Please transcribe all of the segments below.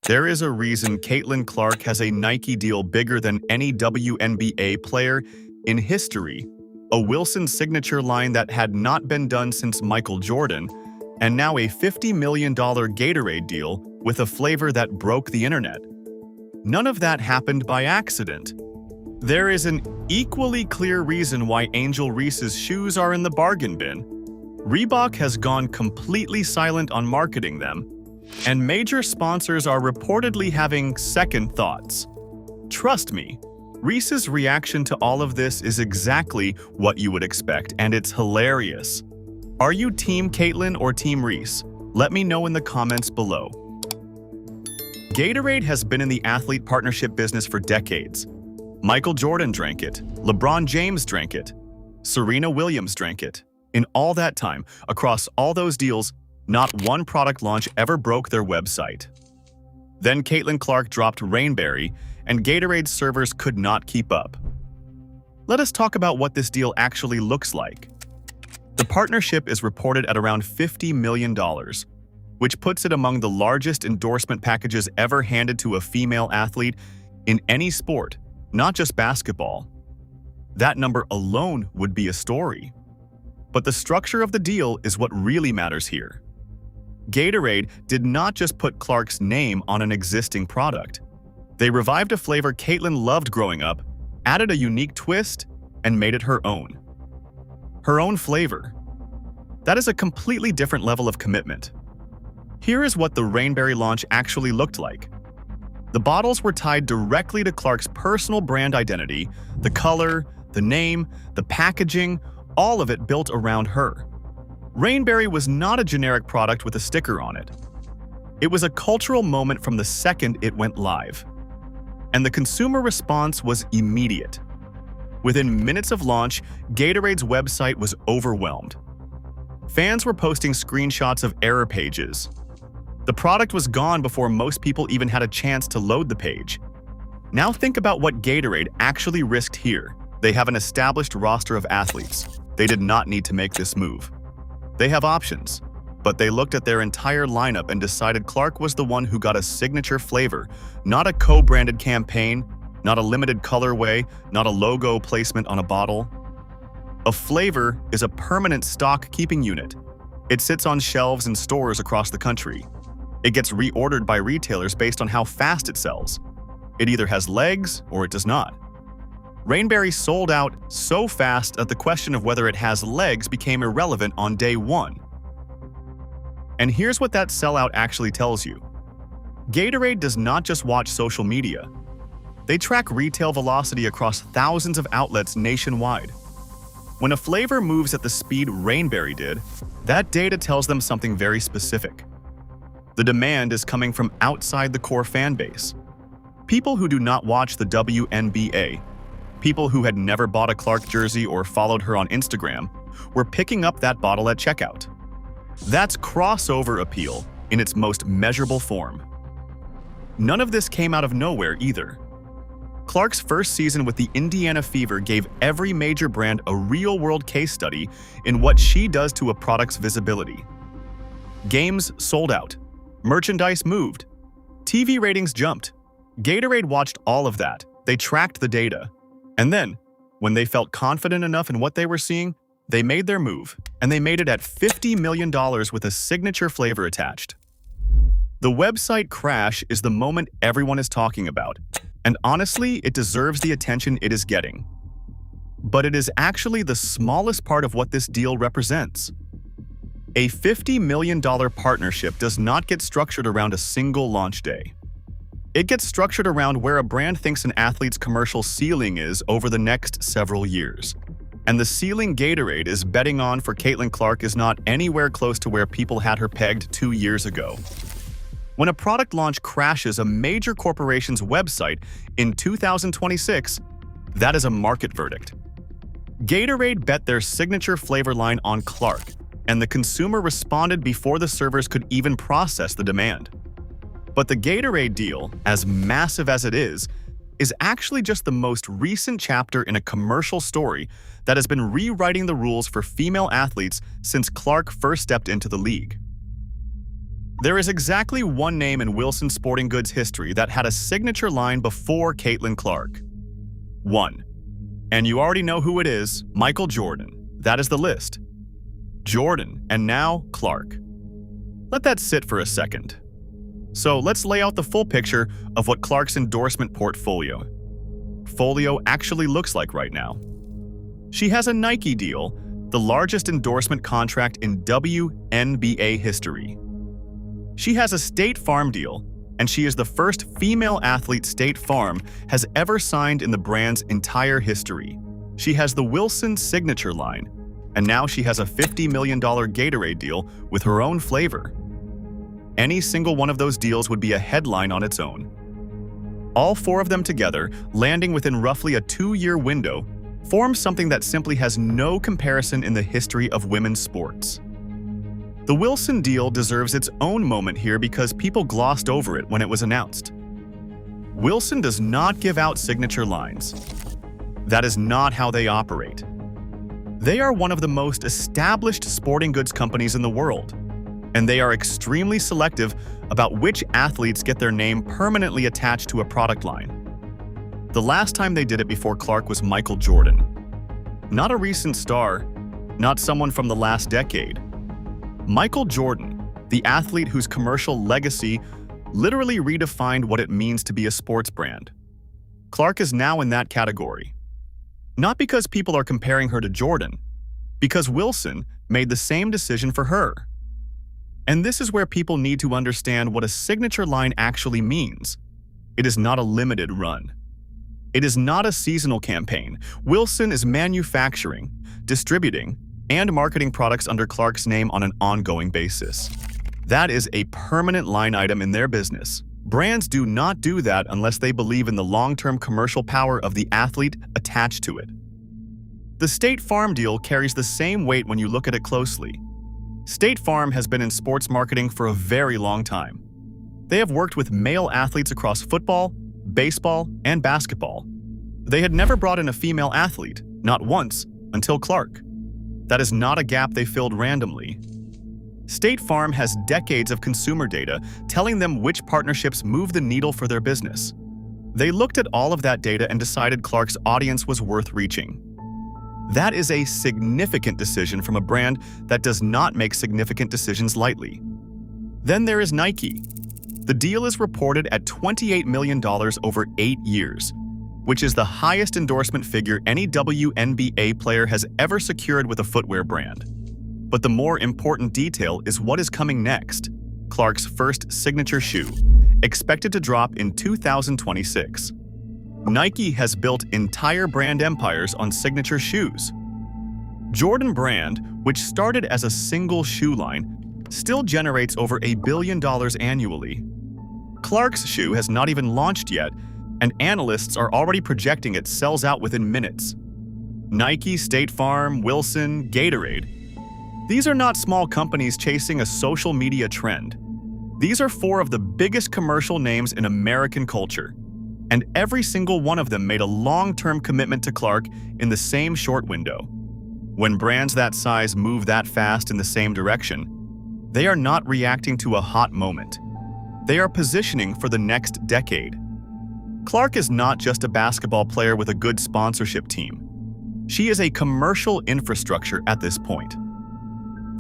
There is a reason Caitlin Clark has a Nike deal bigger than any WNBA player in history, a Wilson signature line that had not been done since Michael Jordan, and now a $50 million Gatorade deal with a flavor that broke the internet. None of that happened by accident. There is an equally clear reason why Angel Reese's shoes are in the bargain bin. Reebok has gone completely silent on marketing them, and major sponsors are reportedly having second thoughts. Trust me, Reese's reaction to all of this is exactly what you would expect, and it's hilarious. Are you Team Caitlin or Team Reese? Let me know in the comments below. Gatorade has been in the athlete partnership business for decades. Michael Jordan drank it, LeBron James drank it, Serena Williams drank it. In all that time, across all those deals, not one product launch ever broke their website. Then Caitlin Clark dropped Rainberry, and Gatorade's servers could not keep up. Let us talk about what this deal actually looks like. The partnership is reported at around $50 million, which puts it among the largest endorsement packages ever handed to a female athlete in any sport, not just basketball. That number alone would be a story. But the structure of the deal is what really matters here. Gatorade did not just put Clark's name on an existing product. They revived a flavor Caitlin loved growing up, added a unique twist, and made it her own. Her own flavor. That is a completely different level of commitment. Here is what the Rainberry launch actually looked like. The bottles were tied directly to Clark's personal brand identity, the color, the name, the packaging, all of it built around her. Rainberry was not a generic product with a sticker on it. It was a cultural moment from the second it went live. And the consumer response was immediate. Within minutes of launch, Gatorade's website was overwhelmed. Fans were posting screenshots of error pages. The product was gone before most people even had a chance to load the page. Now think about what Gatorade actually risked here. They have an established roster of athletes. They did not need to make this move. They have options, but they looked at their entire lineup and decided Clark was the one who got a signature flavor, not a co-branded campaign, not a limited colorway, not a logo placement on a bottle. A flavor is a permanent stock-keeping unit. It sits on shelves in stores across the country. It gets reordered by retailers based on how fast it sells. It either has legs or it does not. Rainberry sold out so fast that the question of whether it has legs became irrelevant on day one. And here's what that sellout actually tells you. Gatorade does not just watch social media. They track retail velocity across thousands of outlets nationwide. When a flavor moves at the speed Rainberry did, that data tells them something very specific. The demand is coming from outside the core fan base. People who do not watch the WNBA, people who had never bought a Clark jersey or followed her on Instagram, were picking up that bottle at checkout. That's crossover appeal in its most measurable form. None of this came out of nowhere either. Clark's first season with the Indiana Fever gave every major brand a real-world case study in what she does to a product's visibility. Games sold out. Merchandise moved. TV ratings jumped. Gatorade watched all of that. They tracked the data. And then, when they felt confident enough in what they were seeing, they made their move, and they made it at $50 million with a signature flavor attached. The website crash is the moment everyone is talking about, and honestly, it deserves the attention it is getting. But it is actually the smallest part of what this deal represents. A $50 million partnership does not get structured around a single launch day. It gets structured around where a brand thinks an athlete's commercial ceiling is over the next several years. And the ceiling Gatorade is betting on for Caitlin Clark is not anywhere close to where people had her pegged 2 years ago. When a product launch crashes a major corporation's website in 2026, that is a market verdict. Gatorade bet their signature flavor line on Clark, and the consumer responded before the servers could even process the demand. But the Gatorade deal, as massive as it is actually just the most recent chapter in a commercial story that has been rewriting the rules for female athletes since Clark first stepped into the league. There is exactly one name in Wilson Sporting Goods history that had a signature line before Caitlin Clark. One. And you already know who it is, Michael Jordan. That is the list. Jordan, and now Clark. Let that sit for a second. So let's lay out the full picture of what Clark's endorsement portfolio actually looks like right now. She has a Nike deal, the largest endorsement contract in WNBA history. She has a State Farm deal, and she is the first female athlete State Farm has ever signed in the brand's entire history. She has the Wilson signature line, and now she has a $50 million Gatorade deal with her own flavor. Any single one of those deals would be a headline on its own. All four of them together, landing within roughly a 2-year window, form something that simply has no comparison in the history of women's sports. The Wilson deal deserves its own moment here because people glossed over it when it was announced. Wilson does not give out signature lines. That is not how they operate. They are one of the most established sporting goods companies in the world, and they are extremely selective about which athletes get their name permanently attached to a product line. The last time they did it before Clark was Michael Jordan. Not a recent star, not someone from the last decade. Michael Jordan, the athlete whose commercial legacy literally redefined what it means to be a sports brand. Clark is now in that category. Not because people are comparing her to Jordan, because Wilson made the same decision for her. And this is where people need to understand what a signature line actually means. It is not a limited run. It is not a seasonal campaign. Wilson is manufacturing, distributing, and marketing products under Clark's name on an ongoing basis. That is a permanent line item in their business. Brands do not do that unless they believe in the long-term commercial power of the athlete attached to it. The State Farm deal carries the same weight when you look at it closely. State Farm has been in sports marketing for a very long time. They have worked with male athletes across football, baseball, and basketball. They had never brought in a female athlete, not once, until Clark. That is not a gap they filled randomly. State Farm has decades of consumer data telling them which partnerships move the needle for their business. They looked at all of that data and decided Clark's audience was worth reaching. That is a significant decision from a brand that does not make significant decisions lightly. Then there is Nike. The deal is reported at $28 million over 8 years, which is the highest endorsement figure any WNBA player has ever secured with a footwear brand. But the more important detail is what is coming next: Clark's first signature shoe, expected to drop in 2026. Nike has built entire brand empires on signature shoes. Jordan Brand, which started as a single shoe line, still generates over $1 billion annually. Clark's shoe has not even launched yet, and analysts are already projecting it sells out within minutes. Nike, State Farm, Wilson, Gatorade. These are not small companies chasing a social media trend. These are 4 of the biggest commercial names in American culture, and every single one of them made a long-term commitment to Clark in the same short window. When brands that size move that fast in the same direction, they are not reacting to a hot moment. They are positioning for the next decade. Clark is not just a basketball player with a good sponsorship team. She is a commercial infrastructure at this point.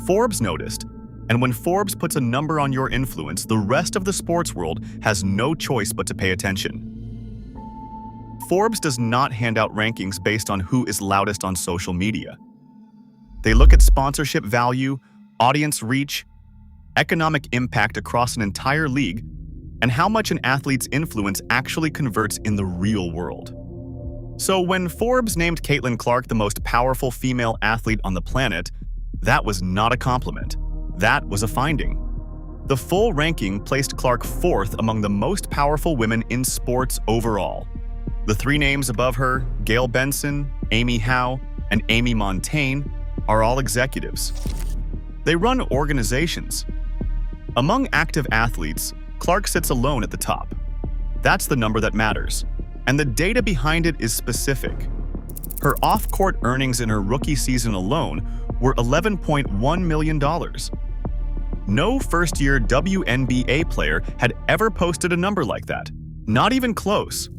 Forbes noticed, and when Forbes puts a number on your influence, the rest of the sports world has no choice but to pay attention. Forbes does not hand out rankings based on who is loudest on social media. They look at sponsorship value, audience reach, economic impact across an entire league, and how much an athlete's influence actually converts in the real world. So when Forbes named Caitlin Clark the most powerful female athlete on the planet, that was not a compliment. That was a finding. The full ranking placed Clark 4th among the most powerful women in sports overall. The 3 names above her, Gail Benson, Amy Howe, and Amy Montaigne, are all executives. They run organizations. Among active athletes, Clark sits alone at the top. That's the number that matters, and the data behind it is specific. Her off-court earnings in her rookie season alone were $11.1 million. No first-year WNBA player had ever posted a number like that. Not even close.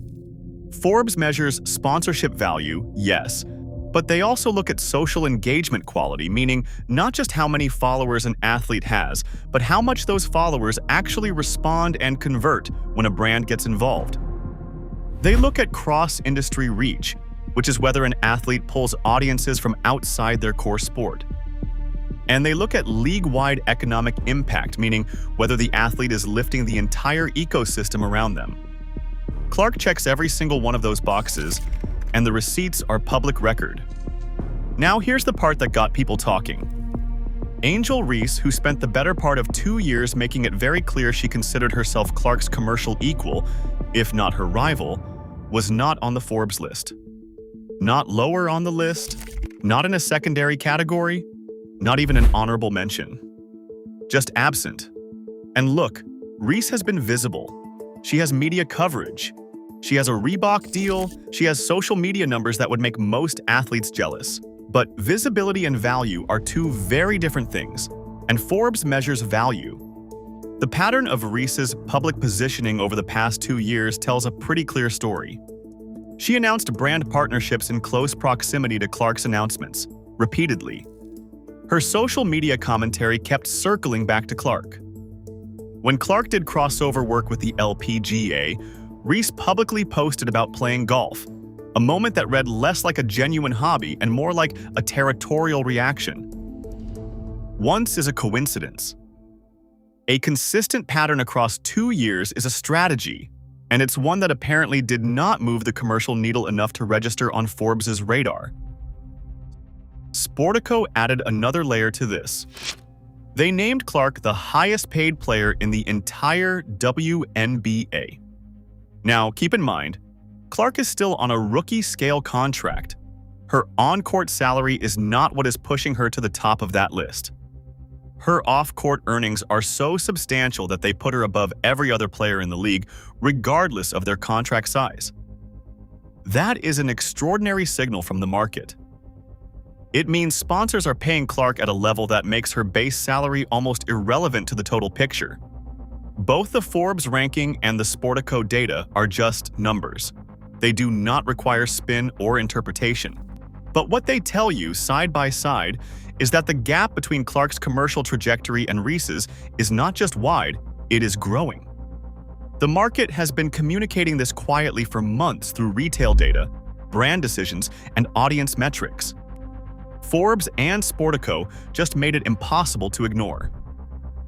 Forbes measures sponsorship value, yes, but they also look at social engagement quality, meaning not just how many followers an athlete has, but how much those followers actually respond and convert when a brand gets involved. They look at cross-industry reach, which is whether an athlete pulls audiences from outside their core sport. And they look at league-wide economic impact, meaning whether the athlete is lifting the entire ecosystem around them. Clark checks every single one of those boxes, and the receipts are public record. Now here's the part that got people talking. Angel Reese, who spent the better part of 2 years making it very clear she considered herself Clark's commercial equal, if not her rival, was not on the Forbes list. Not lower on the list, not in a secondary category, not even an honorable mention. Just absent. And look, Reese has been visible. She has media coverage. She has a Reebok deal. She has social media numbers that would make most athletes jealous. But visibility and value are two very different things, and Forbes measures value. The pattern of Reese's public positioning over the past 2 years tells a pretty clear story. She announced brand partnerships in close proximity to Clark's announcements, repeatedly. Her social media commentary kept circling back to Clark. When Clark did crossover work with the LPGA, Reese publicly posted about playing golf, a moment that read less like a genuine hobby and more like a territorial reaction. Once is a coincidence. A consistent pattern across 2 years is a strategy, and it's one that apparently did not move the commercial needle enough to register on Forbes' radar. Sportico added another layer to this. They named Clark the highest-paid player in the entire WNBA. Now, keep in mind, Clark is still on a rookie-scale contract. Her on-court salary is not what is pushing her to the top of that list. Her off-court earnings are so substantial that they put her above every other player in the league, regardless of their contract size. That is an extraordinary signal from the market. It means sponsors are paying Clark at a level that makes her base salary almost irrelevant to the total picture. Both the Forbes ranking and the Sportico data are just numbers. They do not require spin or interpretation. But what they tell you, side by side, is that the gap between Clark's commercial trajectory and Reese's is not just wide, it is growing. The market has been communicating this quietly for months through retail data, brand decisions, and audience metrics. Forbes and Sportico just made it impossible to ignore.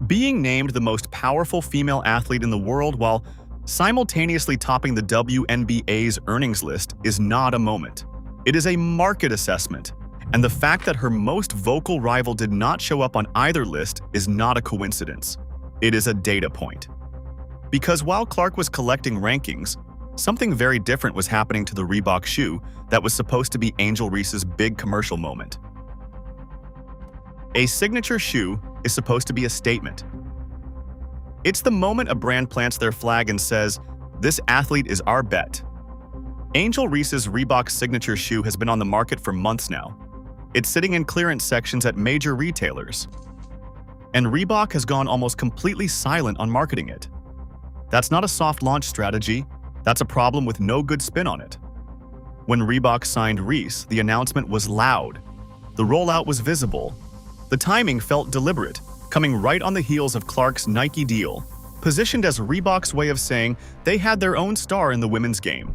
Being named the most powerful female athlete in the world while simultaneously topping the WNBA's earnings list is not a moment. It is a market assessment, and the fact that her most vocal rival did not show up on either list is not a coincidence. It is a data point. Because while Clark was collecting rankings, something very different was happening to the Reebok shoe that was supposed to be Angel Reese's big commercial moment. A signature shoe is supposed to be a statement. It's the moment a brand plants their flag and says, "This athlete is our bet." Angel Reese's Reebok signature shoe has been on the market for months now. It's sitting in clearance sections at major retailers. And Reebok has gone almost completely silent on marketing it. That's not a soft launch strategy, that's a problem with no good spin on it. When Reebok signed Reese, the announcement was loud. The rollout was visible. The timing felt deliberate, coming right on the heels of Clark's Nike deal, positioned as Reebok's way of saying they had their own star in the women's game.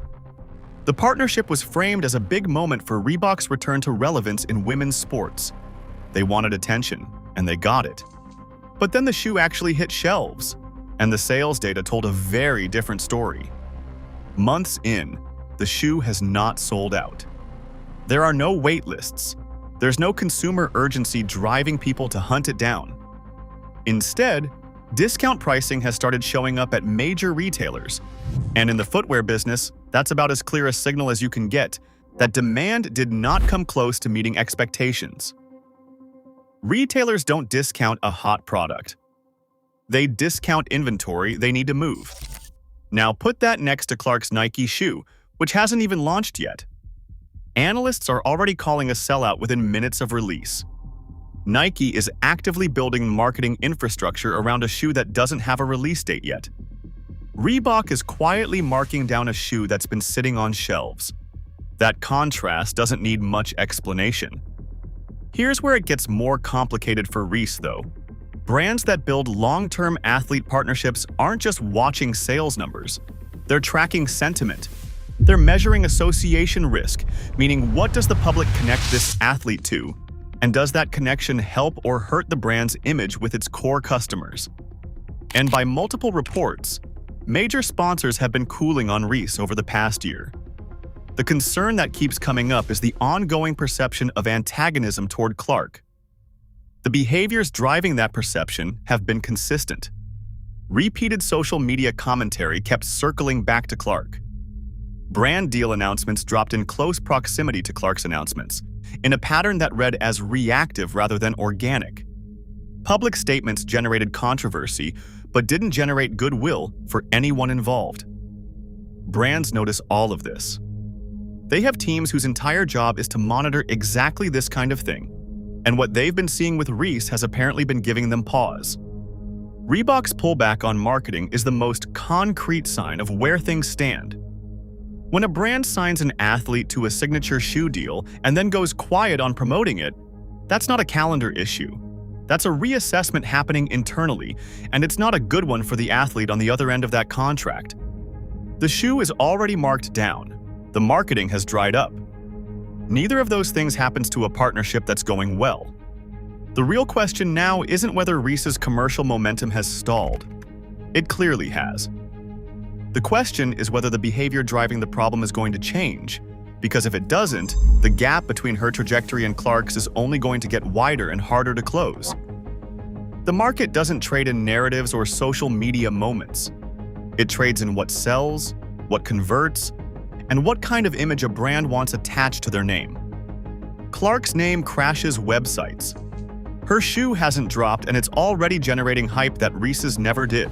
The partnership was framed as a big moment for Reebok's return to relevance in women's sports. They wanted attention, and they got it. But then the shoe actually hit shelves, and the sales data told a very different story. Months in, the shoe has not sold out. There are no wait lists. There's no consumer urgency driving people to hunt it down. Instead, discount pricing has started showing up at major retailers. And in the footwear business, that's about as clear a signal as you can get that demand did not come close to meeting expectations. Retailers don't discount a hot product. They discount inventory they need to move. Now put that next to Clark's Nike shoe, which hasn't even launched yet. Analysts are already calling a sellout within minutes of release. Nike is actively building marketing infrastructure around a shoe that doesn't have a release date yet. Reebok is quietly marking down a shoe that's been sitting on shelves. That contrast doesn't need much explanation. Here's where it gets more complicated for Reese, though. Brands that build long-term athlete partnerships aren't just watching sales numbers. They're tracking sentiment. They're measuring association risk, meaning what does the public connect this athlete to? And does that connection help or hurt the brand's image with its core customers? And by multiple reports, major sponsors have been cooling on Reese over the past year. The concern that keeps coming up is the ongoing perception of antagonism toward Clark. The behaviors driving that perception have been consistent. Repeated social media commentary kept circling back to Clark. Brand deal announcements dropped in close proximity to Clark's announcements, in a pattern that read as reactive rather than organic. Public statements generated controversy, but didn't generate goodwill for anyone involved. Brands notice all of this. They have teams whose entire job is to monitor exactly this kind of thing, and what they've been seeing with Reese has apparently been giving them pause. Reebok's pullback on marketing is the most concrete sign of where things stand. When a brand signs an athlete to a signature shoe deal and then goes quiet on promoting it, that's not a calendar issue. That's a reassessment happening internally, and it's not a good one for the athlete on the other end of that contract. The shoe is already marked down. The marketing has dried up. Neither of those things happens to a partnership that's going well. The real question now isn't whether Reese's commercial momentum has stalled. It clearly has. The question is whether the behavior driving the problem is going to change, because if it doesn't, the gap between her trajectory and Clark's is only going to get wider and harder to close. The market doesn't trade in narratives or social media moments. It trades in what sells, what converts, and what kind of image a brand wants attached to their name. Clark's name crashes websites. Her shoe hasn't dropped and it's already generating hype that Reese's never did.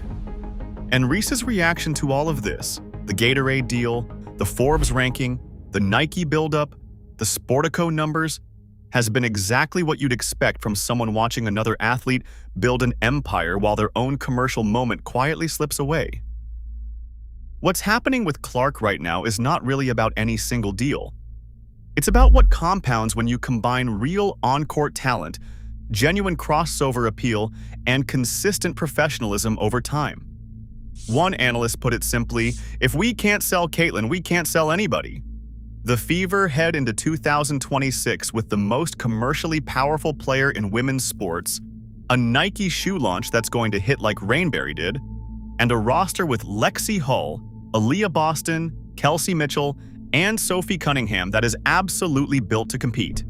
And Reese's reaction to all of this, the Gatorade deal, the Forbes ranking, the Nike buildup, the Sportico numbers, has been exactly what you'd expect from someone watching another athlete build an empire while their own commercial moment quietly slips away. What's happening with Clark right now is not really about any single deal. It's about what compounds when you combine real on-court talent, genuine crossover appeal, and consistent professionalism over time. One analyst put it simply, if we can't sell Caitlin, we can't sell anybody. The Fever head into 2026 with the most commercially powerful player in women's sports, a Nike shoe launch that's going to hit like Rainberry did, and a roster with Lexi Hull, Aaliyah Boston, Kelsey Mitchell, and Sophie Cunningham that is absolutely built to compete.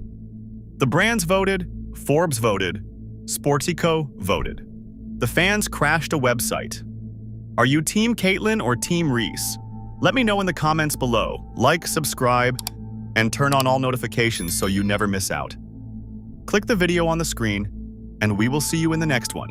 The brands voted, Forbes voted, Sportico voted. The fans crashed a website. Are you Team Caitlin or Team Reese? Let me know in the comments below. Like, subscribe, and turn on all notifications so you never miss out. Click the video on the screen, and we will see you in the next one.